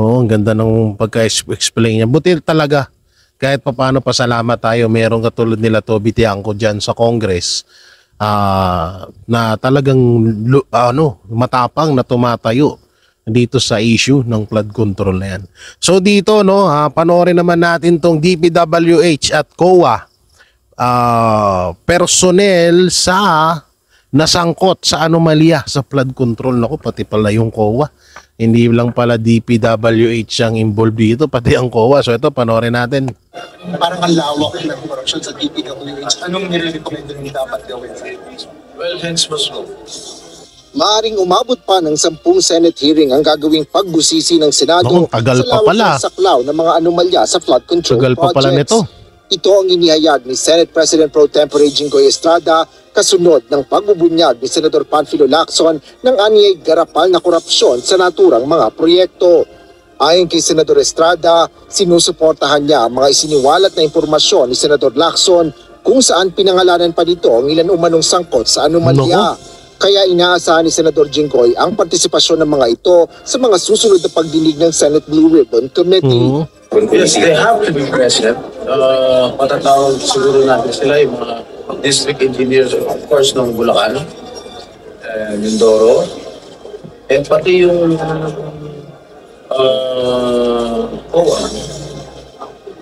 Oo, ang ganda ng pagka-explain niya. Buti talaga, kahit papaano pasalamat tayo, merong katulad nila Toby Tiangco dyan sa Congress na talagang matapang na tumatayo dito sa issue ng flood control na yan. So dito, panoorin naman natin tong DPWH at COA personnel sa nasangkot sa anomalya sa flood control. Naku, pati pala yung COA. Hindi lang pala DPWH ang involved dito, pati ang COA. So ito, panoorin natin. Parang ang lawak ng corruption sa DPWH. Anong nire-recommend nyo dapat gawin? Well, hence must go. Maaring umabot pa ng 10 Senate hearing ang gagawing pagbusisi ng Senado Naku, tagal pa pala. sa saklaw ng mga anomalya sa flood control Tagal pa pala projects. nito. Ito ang inihayag ni Senate President Pro Tempore Jinggoy Estrada kasunod ng pagbubunyag ni Senador Panfilo Lacson ng anyay garapal na korupsyon sa naturang mga proyekto. Ayon kay Senador Estrada, sinusuportahan niya ang mga isiniwalat na impormasyon ni Senador Lacson kung saan pinangalanan pa dito ang ilan umanong sangkot sa anomalya. Kaya inaasahan ni Senador Jinggoy ang partisipasyon ng mga ito sa mga susunod na pagdinig ng Senate Blue Ribbon Committee. Yes, they have to be present. Matatawag siguro natin sila yung mga district engineers, of course, ng Bulacan, Mindoro, and pati yung COA.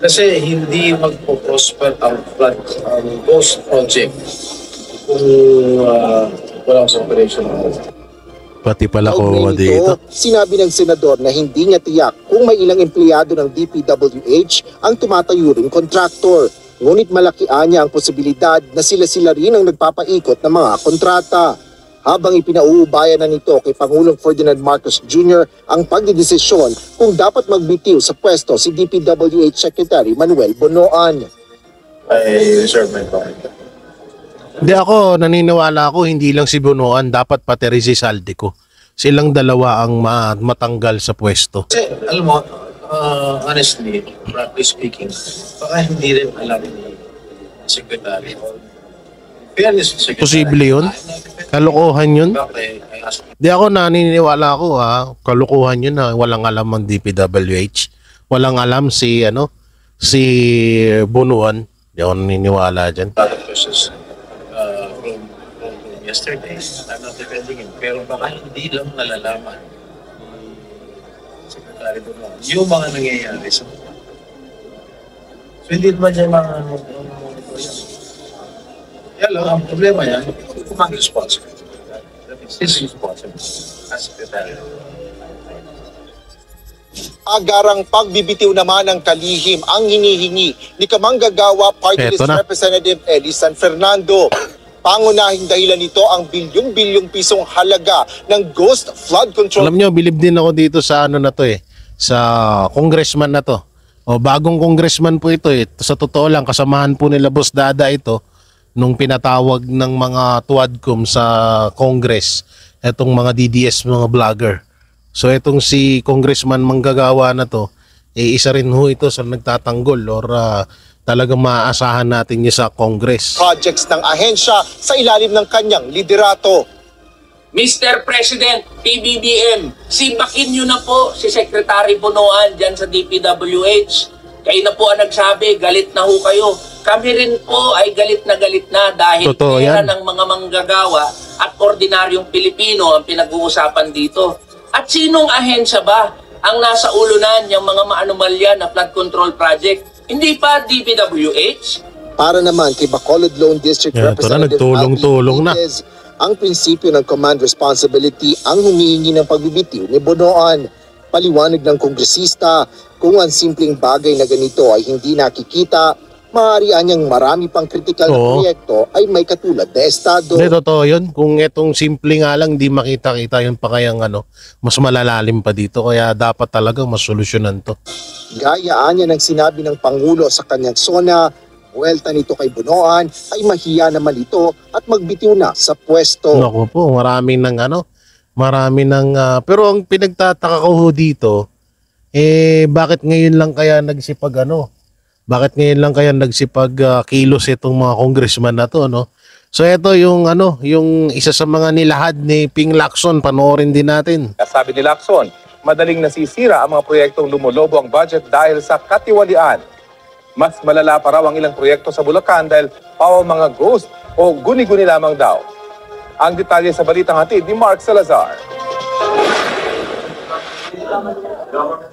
Kasi hindi magpo-prosper ang flood, ang ghost project kung walang operation. Pati pala Kaugnay COA nito, dito. sinabi ng senador na hindi niya tiyak kung kung may ilang empleyado ng DPWH ang tumatayo ring kontraktor. Ngunit malaki niya ang posibilidad na sila-sila rin ang nagpapaikot ng mga kontrata. Habang ipinauubayan na nito kay Pangulong Ferdinand Marcos Jr. ang pagdidesisyon kung dapat magbitiw sa pwesto si DPWH Secretary Manuel Bonoan. I reserve my comment. Hindi, ako naniniwala ako hindi lang si Bonoan, dapat pati rin si Saldico. Silang dalawa ang matanggal sa pwesto. Kasi, alam mo, honestly, frankly speaking, baka hindi rin alam ni Secretary. Fairness sa Secretary. Posible yun? Kalokohan yun? Bakit? I ask you. Di ako naniniwala ako kalokohan yun na walang alam ang DPWH. Walang alam si Bonoan. Di ako naniniwala dyan. A lot of questions from yesterday. I'm not defending him. Pero baka hindi lang nalalaman ni Secretary Bonoan yung mga nangyayari sa mga. So hindi naman dyan mga monitor yan. Yan lang, ang problema yan, kung ang responsible. That is his responsibility as Secretary. Agarang pagbibitiw naman ng kalihim ang hinihingi ni Kamanggagawa Party List Eto na. Representative Eddie San Fernando. Pangunahing dahilan nito ang bilyong-bilyong pisong halaga ng Ghost Flood Control. Alam nyo, bilib din ako dito sa ano na to sa congressman na to. O bagong congressman po ito Sa totoo lang, kasamahan po nila Boss Dada ito nung pinatawag ng mga tuwadcom sa Congress, etong mga DDS, mga vlogger. So itong si Congressman Manggagawa na to, isa rin ho ito sa nagtatanggol or talagang maaasahan natin niya sa Congress. Projects ng ahensya sa ilalim ng kanyang liderato. Mr. President, PBBM, sibakin nyo na po si Secretary Bonoan dyan sa DPWH. Kayo na po ang nagsabi, galit na ho kayo. Kami rin po ay galit na dahil Totoo pera yan. ng mga manggagawa at ordinaryong Pilipino ang pinag-uusapan dito. At sinong ahensya ba ang nasa ulunan yung mga maanumalya na flood control project? Hindi pa DPWH? Para naman kay Bacolod Lone District Ito na, Representative nagtulong-tulong na. Benitez, ang prinsipyo ng command responsibility ang humihingi ng pagbibitiw ni Bonoan. Paliwanag ng kongresista, kung ang simpleng bagay na ganito ay hindi nakikita, maaari niyang marami pang kritikal na Oo. proyekto ay may katulad na estado. Hindi, totoo yun. Kung itong simple nga lang, di makita-kita yun pa kayang mas malalalim pa dito. Kaya dapat talaga masolusyonan to. Gayaan niya ng sinabi ng Pangulo sa kanyang sona, buwelta nito kay Bonoan ay mahiya naman ito at magbitiw na sa pwesto. Naku po, marami ng pero ang pinagtataka ko ho dito, bakit ngayon lang kaya bakit ngayon lang kaya kilos itong mga congressman na to, no? So ito yung yung isa sa mga nilahad ni Ping Lacson, panoorin din natin. Sabi ni Lacson, madaling nasisira ang mga proyektong lumolobo ang budget dahil sa katiwalian. Mas malala pa raw ang ilang proyekto sa Bulacan dahil pawa mga ghost o guni-guni lamang daw. Ang detalye sa balitang hatid ni Mark Salazar.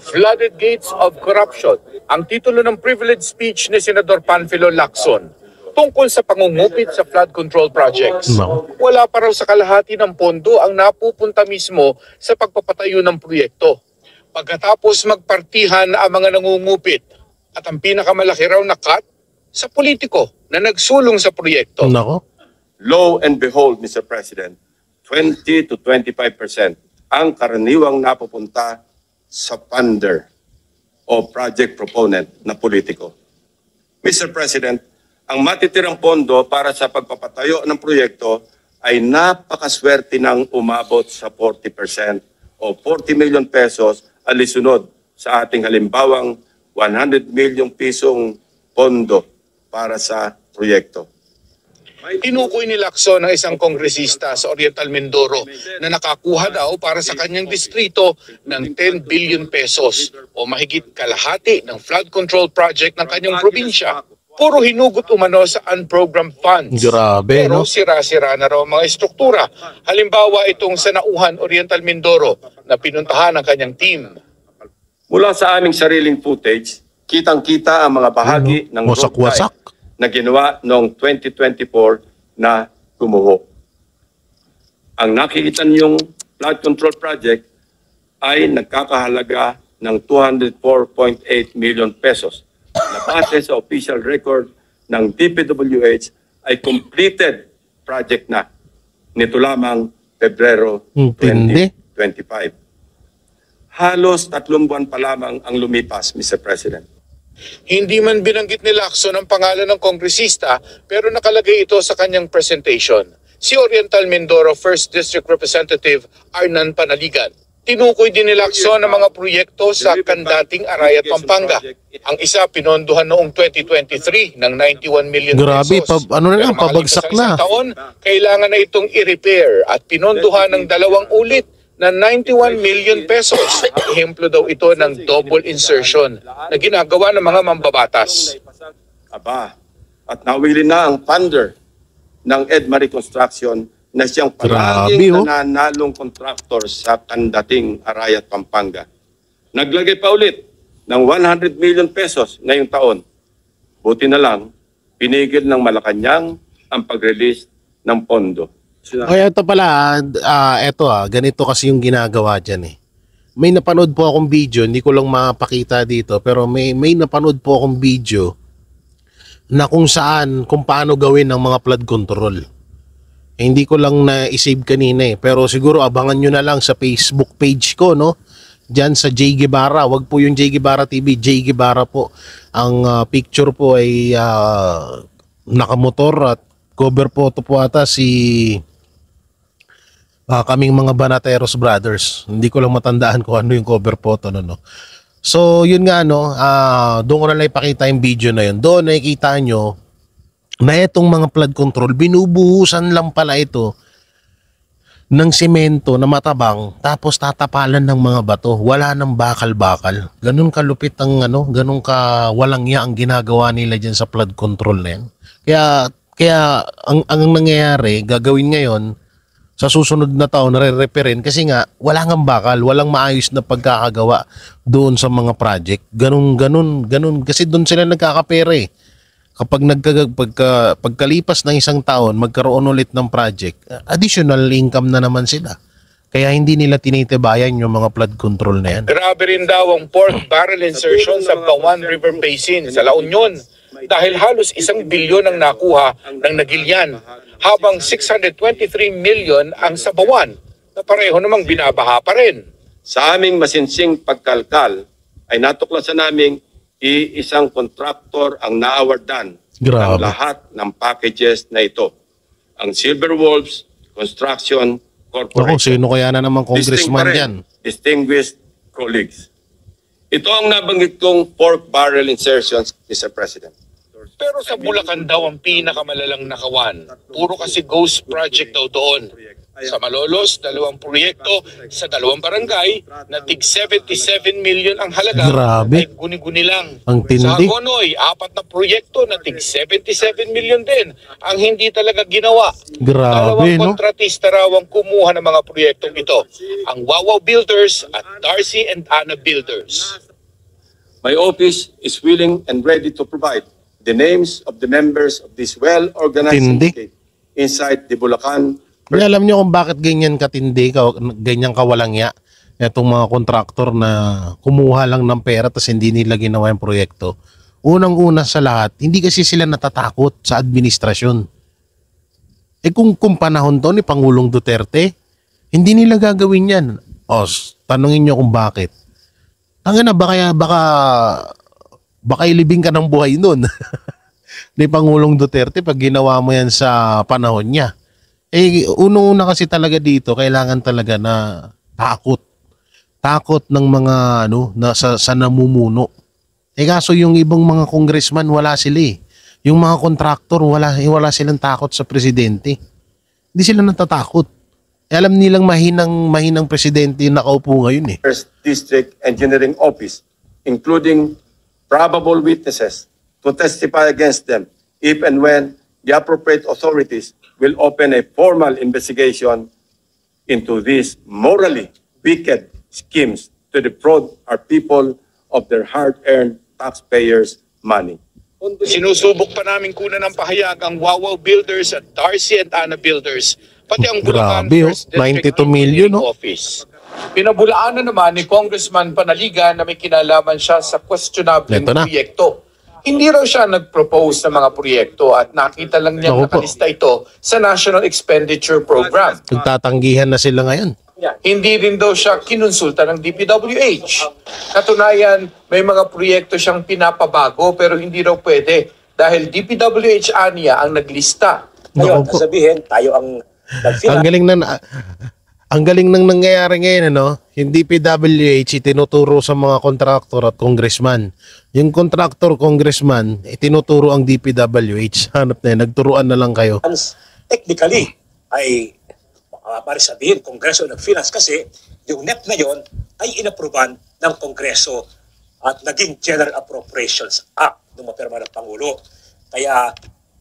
Flooded Gates of Corruption, ang titulo ng privilege speech ni Senador Panfilo Lacson tungkol sa pangungupit sa flood control projects. No. Wala pa raw sa kalahati ng pondo ang napupunta mismo sa pagpapatayo ng proyekto. Pagkatapos magpartihan ang mga nangungupit at ang pinakamalaki raw na cut sa politiko na nagsulong sa proyekto. Nako. Lo and behold, Mr. President, 20 to 25% ang karaniwang napupunta sa funder o project proponent na politiko. Mr. President, ang matitirang pondo para sa pagpapatayo ng proyekto ay napakaswerte ng umabot sa 40% o 40 million pesos alisunod sa ating halimbawang 100 milyong pisong pondo para sa proyekto. Tinukoy ni Lacson ang isang kongresista sa Oriental Mindoro na nakakuha daw para sa kanyang distrito ng 10 billion pesos o mahigit kalahati ng flood control project ng kanyang probinsya. Puro hinugot umano sa unprogrammed funds. Grabe, Pero no? sira-sira na raw ang mga estruktura. Halimbawa itong sa Nauhan, Oriental Mindoro na pinuntahan ng kanyang team. Mula sa aming sariling footage, kitang-kita ang mga bahagi ng road Wasak-wasak. type na ginawa noong 2024 na gumuho. Ang nakikita niyong flood control project ay nagkakahalaga ng 204.8 million pesos na base sa official record ng DPWH ay completed project na nito lamang Pebrero Intindi. 2025. Halos 3 buwan pa lamang ang lumipas, Mr. President. Hindi man binanggit ni Lacson ang pangalan ng kongresista pero nakalagay ito sa kanyang presentation. Si Oriental Mindoro 1st District Representative Arnan Panaligan. Tinukoy din ni Lacson ang mga proyekto sa kandating Arayat, Pampanga. Ang isa pinondohan noong 2023 ng 91 million Grabe, pesos. ano na lang, Pero makalipas pabagsak ang isang na. taon, kailangan na itong i-repair at pinondohan ng 2 ulit na 91 million pesos. Ehemplo daw ito ng double insertion na ginagawa ng mga mambabatas. Aba, at nawili na ang funder ng Edma Reconstruction na siyang Grabe, palaging oh. nananalong kontraktor sa kandating Arayat, Pampanga. Naglagay pa ulit ng 100 million pesos ngayong taon. Buti na lang, pinigil ng Malacanang ang pag-release ng pondo. Kaya ito pala, ganito kasi yung ginagawa dyan eh. May napanood po akong video, hindi ko lang mapakita dito, pero may napanood po akong video na kung paano gawin ng mga flood control. Hindi ko lang na-save kanina eh, pero siguro abangan nyo na lang sa Facebook page ko, no? Diyan sa J. Guevara, wag po yung J. Guevara TV, J. Guevara po. Ang picture po ay nakamotor at cover photo po ata si kaming mga Banateros brothers. Hindi ko lang matandaan kung ano yung cover photo no. So yun nga doon ko na lang ipakita yung video na yun. Doon nakikita nyo na itong mga flood control, binubuhusan lang pala ito ng semento na matabang tapos tatapalan ng mga bato. Wala nang bakal-bakal. Ganun kalupit ang ganun ka walang iya ang ginagawa nila dyan sa flood control na yan. Kaya ang nangyayari, gagawin ngayon, sa susunod na taon, re-reparin kasi nga, wala ngang bakal, walang maayos na pagkakagawa doon sa mga project. Ganun. Kasi doon sila nagkakapera eh. Kapag pagkalipas ng isang taon, magkaroon ulit ng project, additional income na naman sila. Kaya hindi nila tinitibayan yung mga flood control na yan. Grabe rin daw ang pork barrel insertion sa Bawan River Basin sa La Union dahil halos 1 bilyon ang nakuha ng Nagilian habang 623 million ang sa Bawan na pareho namang binabaha pa rin. Sa aming masinsing pagkalkal ay natuklasan naming isang kontraktor ang naawardan ng lahat ng packages na ito. Ang Silver Wolves Construction Corporation. Sino kaya na naman congressman yan? Distinguished colleagues. Ito ang nabanggit kong pork barrel insertions, Mr. President. Pero sa Bulacan daw ang pinakamalalang nakawan. Puro kasi ghost project daw doon. Sa Malolos, 2 proyekto sa 2 barangay na tig 77 million ang halaga. Grabe. Ay guni-guni lang. Ang tindi. Sa Hagonoy, 4 na proyekto na tig 77 million din ang hindi talaga ginawa. Grabe, 2 no? kontratista raw ang kumuha ng mga proyektong ito. Ang Wawaw Builders at Darcy and Anna Builders. My office is willing and ready to provide the names of the members of this well-organized syndicate inside the Bulacan. Alam niyo kung bakit ganyan katindi, ganyan kawalang ya itong mga kontraktor na kumuha lang ng pera tapos hindi nila ginawa yung proyekto. Unang-una sa lahat, hindi kasi sila natatakot sa administrasyon. Kung panahon to ni Pangulong Duterte, hindi nila gagawin yan. Tanungin niyo kung bakit. Tangina baka ilibing ka ng buhay nun. Ni Pangulong Duterte pag ginawa mo yan sa panahon niya. Unang-una kasi talaga dito, kailangan talaga na takot. Takot ng mga sa namumuno. Kaso yung ibang mga congressman, wala sila eh. Yung mga kontraktor, wala silang takot sa presidente. Hindi sila natatakot. Alam nilang mahinang presidente yung nakaupo ngayon eh. First District Engineering Office, including probable witnesses to testify against them if and when the appropriate authorities will open a formal investigation into these morally wicked schemes to defraud our people of their hard-earned taxpayers' money. Sinusubok pa namin kunan ng pahayag ang Wawaw Builders at Darcy and Anna Builders, pati ang Bulacan Grabe, First District 92 million, Engineering no? Office. Pinabulaanan naman ni Congressman Panaligan na may kinalaman siya sa questionable Ito na. proyekto. Hindi raw siya nag-propose ng mga proyekto at nakita lang niya Naku po. nakalista ito sa National Expenditure Program. Nagtatanggihan na sila ngayon. Hindi rin daw siya kinonsulta ng DPWH. Katunayan, may mga proyekto siyang pinapabago pero hindi raw pwede dahil DPWH aniya ang naglista. Naku po. Sabihin, tayo ang Ang galing nang nangyayari ngayon, ano? Hindi PWH itinuturo sa mga kontraktor at congressman. Yung kontraktor, congressman, itinuturo ang DPWH. Hanap na yun, nagturuan na lang kayo. technically ay para sabihin Kongreso nag-finance kasi yung NEP na yon ay inaproban ng Kongreso at naging General Appropriations Act nung mapirma ng Pangulo. Kaya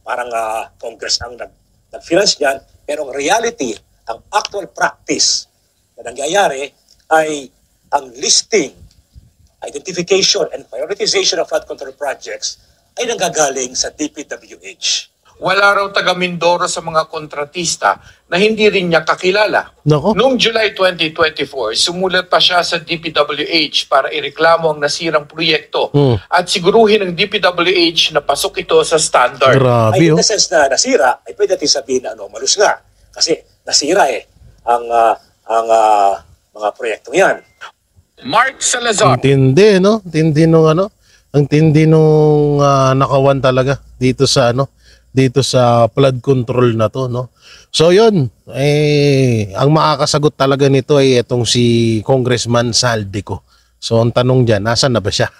parang Congress ang nag-finance niyan, pero ang reality, ang actual practice na nangyayari ay ang listing, identification, and prioritization of flood control projects ay nanggagaling sa DPWH. Wala raw taga Mindoro sa mga kontratista na hindi rin niya kakilala. Nako. Noong July 2024, sumulat pa siya sa DPWH para ireklamo ang nasirang proyekto at siguruhin ng DPWH na pasok ito sa standard. Grabe, Ay, in oh. the sense na nasira, ay pwede natin sabihin na anomalous nga. Kasi nasira ang mga proyektong yan. Mark Salazar. Ang tindi, no? Tindi nung ano? Ang tindi nung nakawan talaga dito sa dito sa flood control na to, no? So yun, ang makakasagot talaga nito ay itong si Congressman Saldico. So ang tanong diyan, nasaan na ba siya?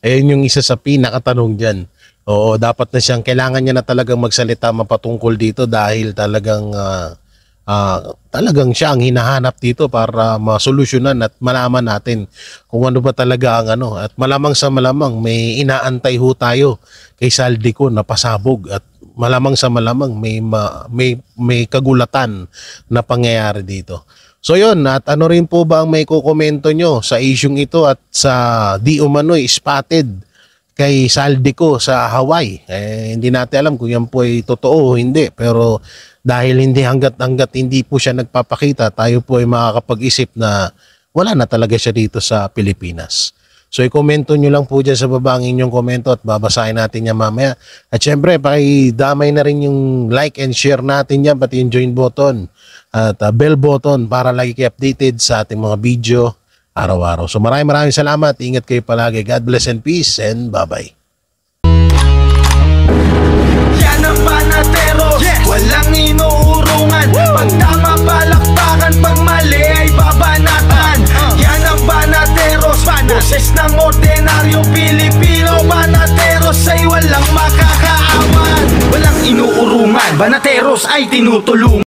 Ayun yung isa sa pinakatanong diyan. Oo, dapat na siyang, kailangan niya na talagang magsalita mapatungkol dito dahil talagang siya ang hinahanap dito para masolusyonan at malaman natin kung ano ba talaga ang at malamang sa malamang may inaantay ho tayo kay Saldico na pasabog at malamang sa malamang may kagulatan na pangyayari dito. So yun, at ano rin po ba ang may kukomento nyo sa isyung ito at sa di umano'y spotted kay Saldico sa Hawaii? Hindi natin alam kung yan po ay totoo o hindi, pero dahil hanggat hindi po siya nagpapakita, tayo po ay makakapag-isip na wala na talaga siya dito sa Pilipinas. So i-komento nyo lang po dyan sa baba ang inyong komento at babasahin natin yan mamaya. At syempre, pakidamay na rin yung like and share natin yan, pati yung join button at bell button para lagi kayo updated sa ating mga video araw-araw. So maraming salamat. Ingat kayo palagi. God bless and peace and bye-bye. Yan ang Banatero, walang inuurungan. Pag tama palakpakan, pag mali ay babanatan. Yan ang Banateros, boses ng ordinaryong Pilipino. Banateros ay walang makakaawan. Walang inuurungan, Banateros ay tinutulungan.